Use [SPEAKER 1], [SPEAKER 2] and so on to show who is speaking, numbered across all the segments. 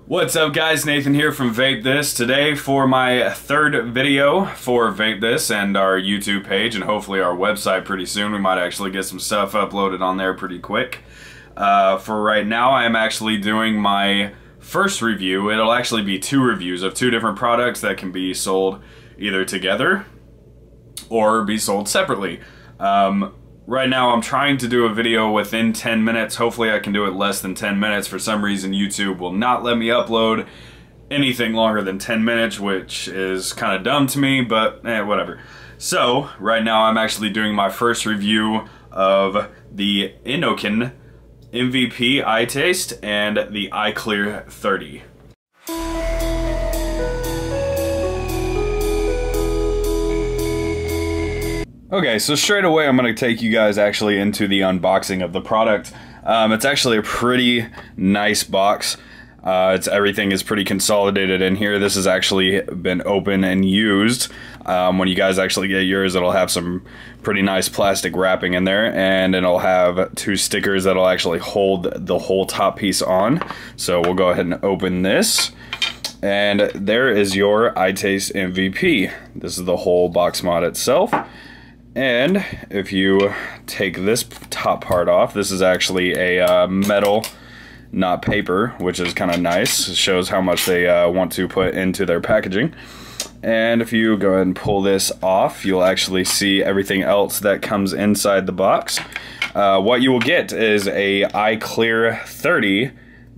[SPEAKER 1] What's up guys, Nathan here from Vape This. Today for my third video for Vape This and our YouTube page and hopefully our website pretty soon. We might actually get some stuff uploaded on there pretty quick. For right now I am actually doing my first review. It'll actually be two reviews of two different products that can be sold either together or be sold separately. Right now I'm trying to do a video within 10 minutes. Hopefully I can do it less than 10 minutes. For some reason YouTube will not let me upload anything longer than 10 minutes, which is kind of dumb to me, but whatever. So right now I'm actually doing my first review of the Inokin MVP iTaste and the iClear 30. Okay, so straight away I'm going to take you guys actually into the unboxing of the product. It's actually a pretty nice box. Everything is pretty consolidated in here. This has actually been open and used. When you guys actually get yours, it'll have some pretty nice plastic wrapping in there, and it'll have two stickers that'll actually hold the whole top piece on. So we'll go ahead and open this. And there is your iTaste MVP. This is the whole box mod itself. And if you take this top part off, this is actually a metal, not paper, which is kind of nice. It shows how much they want to put into their packaging. And if you go ahead and pull this off, you'll actually see everything else that comes inside the box. What you will get is a iClear 30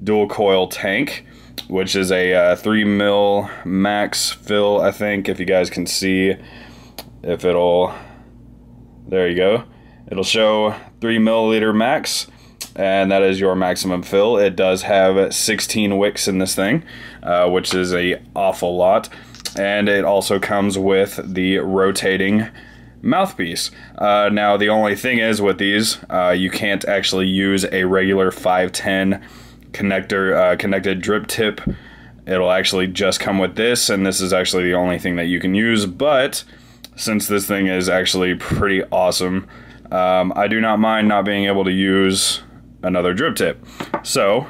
[SPEAKER 1] dual coil tank, which is a 3 mil max fill, I think, if you guys can see if it'll... There you go. It'll show 3 milliliter max, and that is your maximum fill. It does have 16 wicks in this thing, which is an awful lot. And it also comes with the rotating mouthpiece. Now, the only thing is with these, you can't actually use a regular 510 connected drip tip. It'll actually just come with this, and this is actually the only thing that you can use. But since this thing is actually pretty awesome, I do not mind not being able to use another drip tip. So,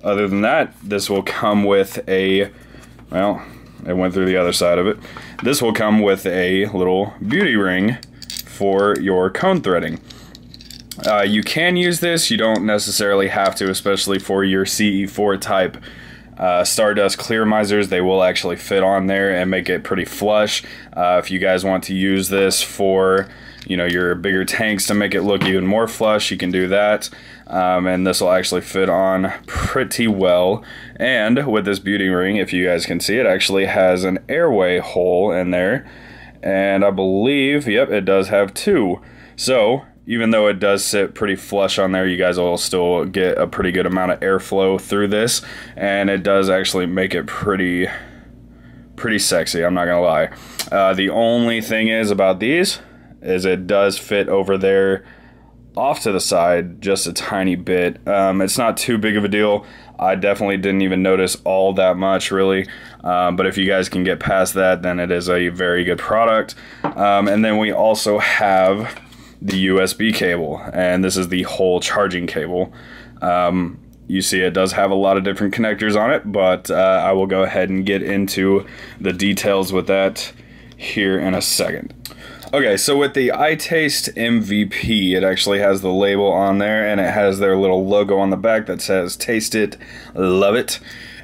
[SPEAKER 1] other than that, this will come with a, well, it went through the other side of it. This will come with a little beauty ring for your cone threading. You can use this, you don't necessarily have to, especially for your CE4 type Stardust clear misers. They will actually fit on there and make it pretty flush. If you guys want to use this for, you know, your bigger tanks to make it look even more flush, you can do that. And this will actually fit on pretty well. And with this beauty ring, if you guys can see, it actually has an airway hole in there. And I believe, yep, it does have two. So even though it does sit pretty flush on there, you guys will still get a pretty good amount of airflow through this, and it does actually make it pretty sexy, I'm not gonna lie. The only thing is about these is it does fit over there off to the side just a tiny bit. It's not too big of a deal. I definitely didn't even notice all that much, really. But if you guys can get past that, then it is a very good product. And then we also have the USB cable, and this is the whole charging cable. You see it does have a lot of different connectors on it, but I will go ahead and get into the details with that here in a second. Okay, so with the iTaste MVP, it actually has the label on there, and it has their little logo on the back that says taste it, love it.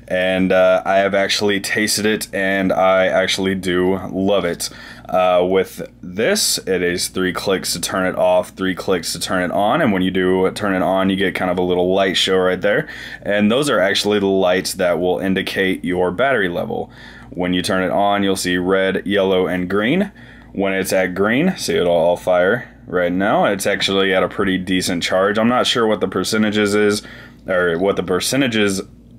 [SPEAKER 1] And I have actually tasted it, and I actually do love it. With this, it is 3 clicks to turn it off, 3 clicks to turn it on, and when you do turn it on, you get kind of a little light show right there. And those are actually the lights that will indicate your battery level. When you turn it on, you'll see red, yellow, and green. When it's at green, see it'll all fire right now. It's actually at a pretty decent charge. I'm not sure what the percentages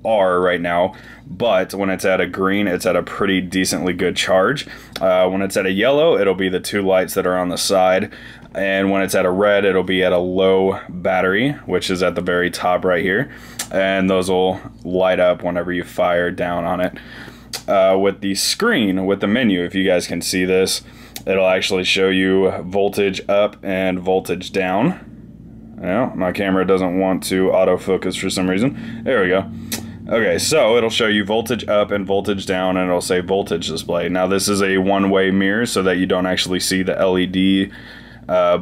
[SPEAKER 1] are right now, but when it's at a green, it's at a pretty decently good charge. When it's at a yellow, it'll be the 2 lights that are on the side, and when it's at a red, it'll be at a low battery, which is at the very top right here, and those will light up whenever you fire down on it. With the screen, with the menu, if you guys can see this, it'll actually show you voltage up and voltage down. Well, my camera doesn't want to autofocus for some reason. There we go. Okay, so it'll show you voltage up and voltage down, and it'll say voltage display. Now this is a one-way mirror so that you don't actually see the LED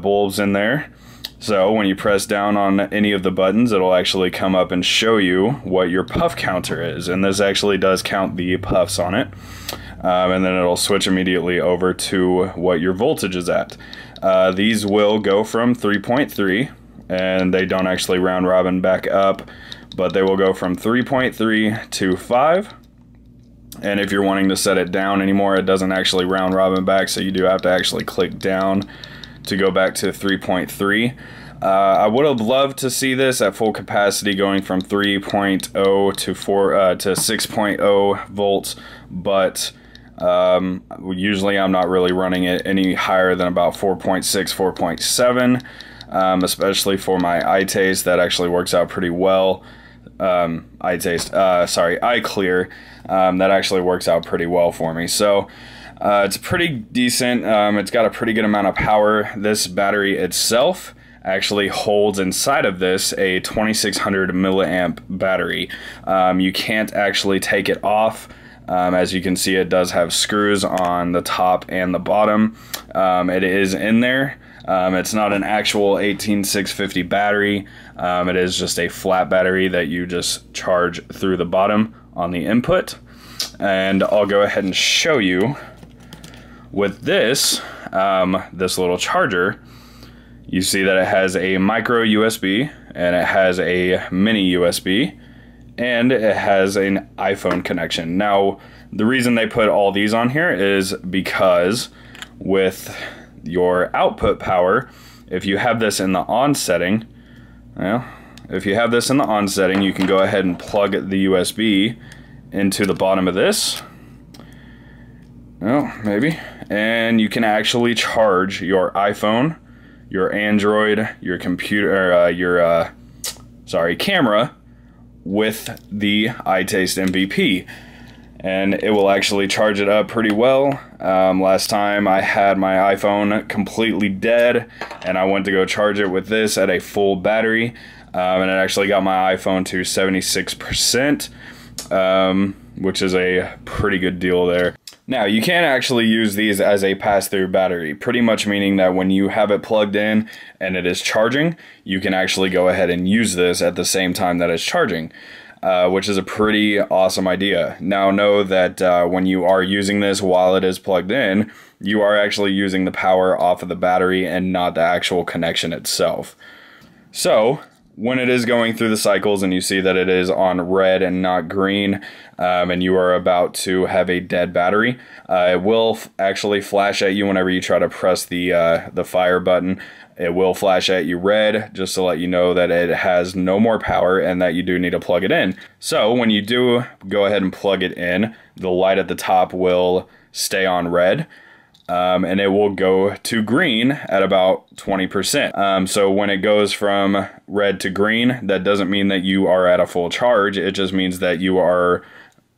[SPEAKER 1] bulbs in there. So when you press down on any of the buttons, it'll actually come up and show you what your puff counter is. And this actually does count the puffs on it. And then it'll switch immediately over to what your voltage is at. These will go from 3.3, and they don't actually round robin back up, but they will go from 3.3 to 5. And if you're wanting to set it down anymore, it doesn't actually round robin back, so you do have to actually click down to go back to 3.3. I would have loved to see this at full capacity going from 3.0 to 6.0 volts, but usually I'm not really running it any higher than about 4.6, 4.7, especially for my iTaste. That actually works out pretty well. iClear, that actually works out pretty well for me. So it's pretty decent. It's got a pretty good amount of power. This battery itself actually holds inside of this a 2600 milliamp battery. You can't actually take it off. As you can see, it does have screws on the top and the bottom. It is in there. It's not an actual 18650 battery. It is just a flat battery that you just charge through the bottom on the input. And I'll go ahead and show you with this, this little charger. You see that it has a micro USB, and it has a mini USB, and it has an iPhone connection. Now, the reason they put all these on here is because with your output power, if you have this in the on setting, well, if you have this in the on setting, you can go ahead and plug the USB into the bottom of this. Oh, maybe. And you can actually charge your iPhone, your Android, your computer, camera with the iTaste MVP. And it will actually charge it up pretty well. Last time I had my iPhone completely dead, and I went to go charge it with this at a full battery, and it actually got my iPhone to 76%, which is a pretty good deal there. Now, you can actually use these as a pass-through battery, pretty much meaning that when you have it plugged in and it is charging, you can actually go ahead and use this at the same time that it's charging, which is a pretty awesome idea. Now, know that when you are using this while it is plugged in, you are actually using the power off of the battery and not the actual connection itself. So, when it is going through the cycles and you see that it is on red and not green, and you are about to have a dead battery, it will actually flash at you whenever you try to press the fire button. It will flash at you red just to let you know that it has no more power and that you do need to plug it in. So when you do go ahead and plug it in, the light at the top will stay on red. And it will go to green at about 20%. So when it goes from red to green, that doesn't mean that you are at a full charge. It just means that you are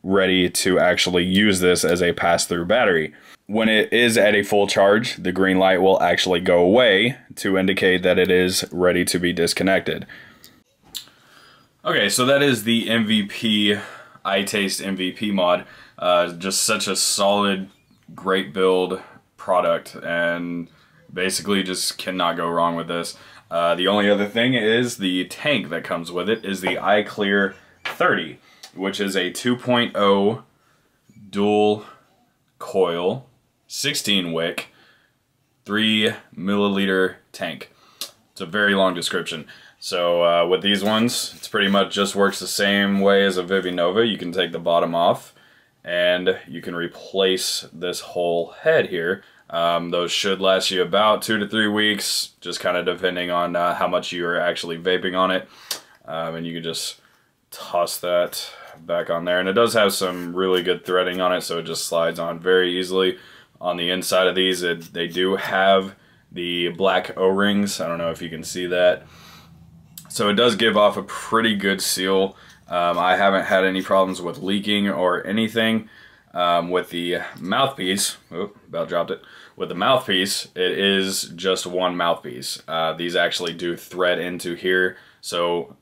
[SPEAKER 1] ready to actually use this as a pass-through battery. When it is at a full charge, the green light will actually go away to indicate that it is ready to be disconnected. Okay, so that is the MVP, iTaste MVP mod. Just such a solid, great build product, and basically just cannot go wrong with this. The only other thing is the tank that comes with it is the iClear 30, which is a 2.0 dual coil, 16 wick, 3 milliliter tank. It's a very long description. So with these ones, it's pretty much just works the same way as a Vivinova. You can take the bottom off and you can replace this whole head here. Those should last you about 2 to 3 weeks, just kind of depending on how much you are actually vaping on it. And you can just toss that back on there. And it does have some really good threading on it, so it just slides on very easily. On the inside of these, they do have the black O-rings. I don't know if you can see that. So it does give off a pretty good seal. I haven't had any problems with leaking or anything. With the mouthpiece, oh, about dropped it. With the mouthpiece, it is just one mouthpiece. These actually do thread into here, so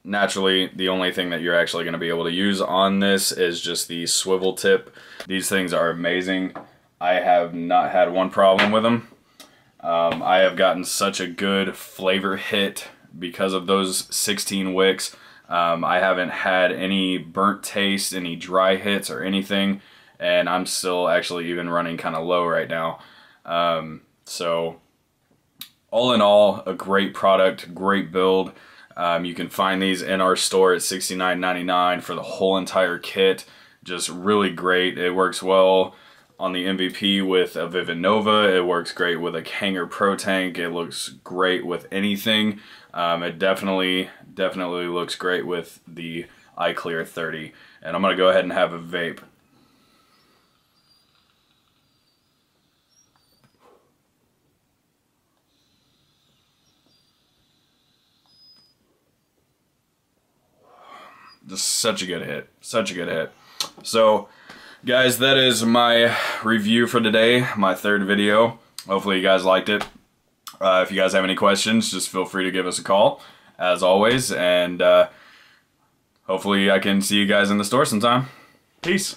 [SPEAKER 1] Naturally, the only thing that you're actually going to be able to use on this is just the swivel tip. These things are amazing. I have not had one problem with them. I have gotten such a good flavor hit because of those 16 wicks. I haven't had any burnt taste, any dry hits or anything, and I'm still actually even running kind of low right now. So all in all, a great product, great build. You can find these in our store at $69.99 for the whole entire kit. Just really great. It works well on the MVP with a Vivid Nova. It works great with a Hanger Pro Tank. It looks great with anything. It definitely looks great with the iClear 30. And I'm gonna go ahead and have a vape. Just such a good hit, such a good hit. So guys, that is my review for today, my third video. Hopefully you guys liked it. If you guys have any questions, just feel free to give us a call, as always, and hopefully I can see you guys in the store sometime. Peace.